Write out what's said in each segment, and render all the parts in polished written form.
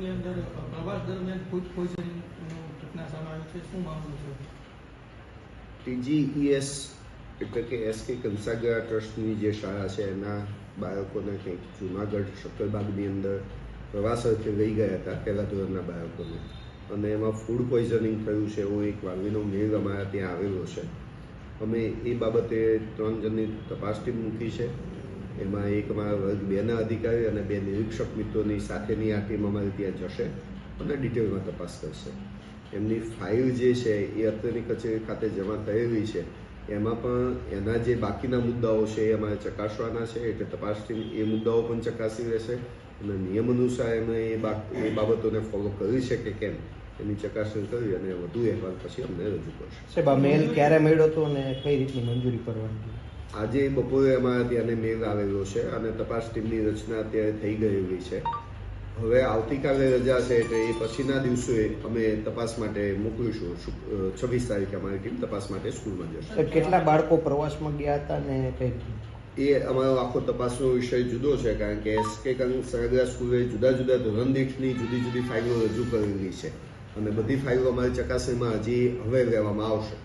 સ્કૂલની અંદર પ્રવાસ દરમિયાન ફૂડ પોઈઝનિંગની ઘટના સામે આવી છે, શું મામલો છે? TGES એટલે કે SK કંસાગરા ટ્રસ્ટની જે શાળા છે એના બાળકોને કંઈક જુનાગઢ શક્કરબાગની અંદર પ્રવાસ અર્થે લઈ ગયા હતા, પહેલા ધોરણના બાળકોને, અને એમાં ફૂડ પોઈઝનિંગ થયું છે એવો એક વાલીનો મેલ અમારા ત્યાં આવેલો છે. અમે એ બાબતે 3 જણની તપાસ ટીમ મૂકી છે. એમાં એક અમારા વર્ગ 2ના અધિકારી અને 2 નિરીક્ષક મિત્રોની સાથેની આ ટીમ અમારી ત્યાં જશે અને ડિટેલમાં તપાસ કરશે. એમની ફાઇલ જે છે એ અત્યારની કચેરી ખાતે જમા થયેલી છે. એમાં પણ એના જે બાકીના મુદ્દાઓ છે એ અમારે ચકાસવાના છે, એટલે તપાસ ટીમ એ મુદ્દાઓ પણ ચકાસી રહેશે અને નિયમ અનુસાર એમણે એ બાબતોને ફોલો કરી છે કે કેમ એની ચકાસણી કરી અને વધુ અહેવાલ પછી અમને રજૂ કરશે. સાહેબ, આ મેલ ક્યારે મળ્યો હતો અને કઈ રીતની મંજૂરી કરવાની? આજે બપોરે અમારા ત્યાં મેલ આવેલો છે અને તપાસ ટીમની રચના અત્યારે થઈ ગયેલી છે. હવે આવતીકાલે રજા છે એટલે એ પછીના દિવસે અમે તપાસ માટે મોકલીશું. 26 તારીખે અમારી ટીમ તપાસ માટે સ્કૂલમાં જશે. કેટલા બાળકો પ્રવાસમાં ગયા હતા ને કઈ? એ અમારો આખો તપાસનો વિષય જુદો છે, કારણ કે SK કંસાગરા સ્કૂલે જુદા જુદા ધોરણ દીઠની જુદી જુદી ફાઇલો રજૂ કરેલી છે અને બધી ફાઇલો અમારી ચકાસણીમાં હજી હવે લેવામાં આવશે.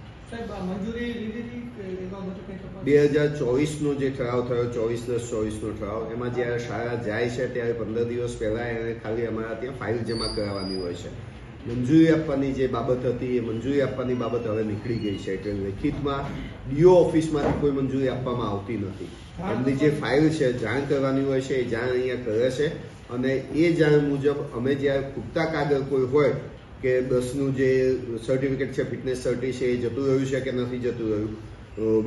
2024નો જે ઠરાવ થયો, 24/10/24નો ઠરાવ, એમાં જ્યારે શાળા જાય છે ત્યારે 15 દિવસ પહેલા એને ખાલી અમારા ત્યાં ફાઇલ જમા કરાવવાની હોય છે. મંજૂરી આપવાની જે બાબત હતી એ મંજૂરી આપવાની બાબત હવે નીકળી ગઈ છે, એટલે લેખિતમાં DO ઓફિસમાંથી કોઈ મંજૂરી આપવામાં આવતી નથી. એમની જે ફાઇલ છે જાણ કરવાની હોય છે એ જાણ અહીંયા કરે છે અને એ જાણ મુજબ અમે જ્યારે ખૂટતા કાગળ કોઈ હોય કે બસનું જે સર્ટિફિકેટ છે, ફિટનેસ સર્ટિ છે, એ જતું રહ્યું છે કે નથી જતું રહ્યું,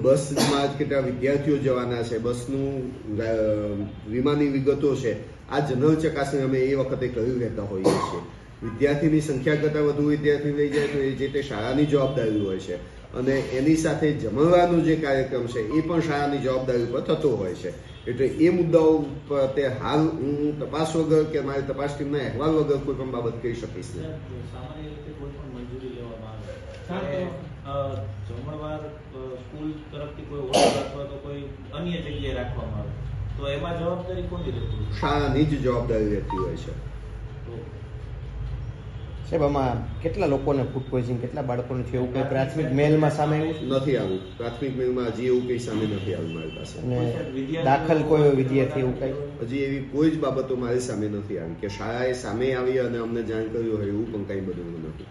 બસમાં કેટલા વિદ્યાર્થીઓ જવાના છે, બસનું વીમાની વિગતો છે, આ જનરલ ચકાસણી અમે એ વખતે કરી લેતા હોઈએ છીએ. વિદ્યાર્થીની સંખ્યા કરતાં વધુ વિદ્યાર્થી લઈ જાય તો એ જે તે શાળાની જવાબદારી હોય છે અને એની સાથે જમવાનો જે કાર્યક્રમ છે એ પણ શાળાની જવાબદારી ઉપર થતો હોય છે. એટલે એ મુદ્દાઓ પર તે હાલ હું તપાસ વગર કે મારી તપાસ ટીમના અહેવાલ વગર કોઈ પણ બાબત કહી શકીશ નહીં. સામાન્ય રીતે કોઈ પણ મંજૂરી લેવામાં આવે, જમણવાર સ્કૂલ તરફથી કોઈ ઓર્ડર અથવા તો કોઈ અન્ય જગ્યાએ રાખવામાં આવે તો એમાં જવાબદારી કોની રહેતી? શાળાની જ જવાબદારી રહેતી હોય છે. સાહેબ, આમાં કેટલા લોકોને ફૂડ પોઈઝનિંગ, કેટલા બાળકોને છે એવું કંઈ પ્રાથમિક મેલમાં સામે આવ્યું નથી? આવ્યું પ્રાથમિક મેલમાં હજી એવું કંઈ સામે નથી આવ્યું મારી પાસે. અને દાખલ કોઈ વિદ્યાર્થી એવું કંઈ હજી એવી કોઈ જ બાબતો મારી સામે નથી આવી કે શાળાએ સામે આવી અને અમને જાણ કર્યું હોય એવું પણ કંઈ બધું નથી.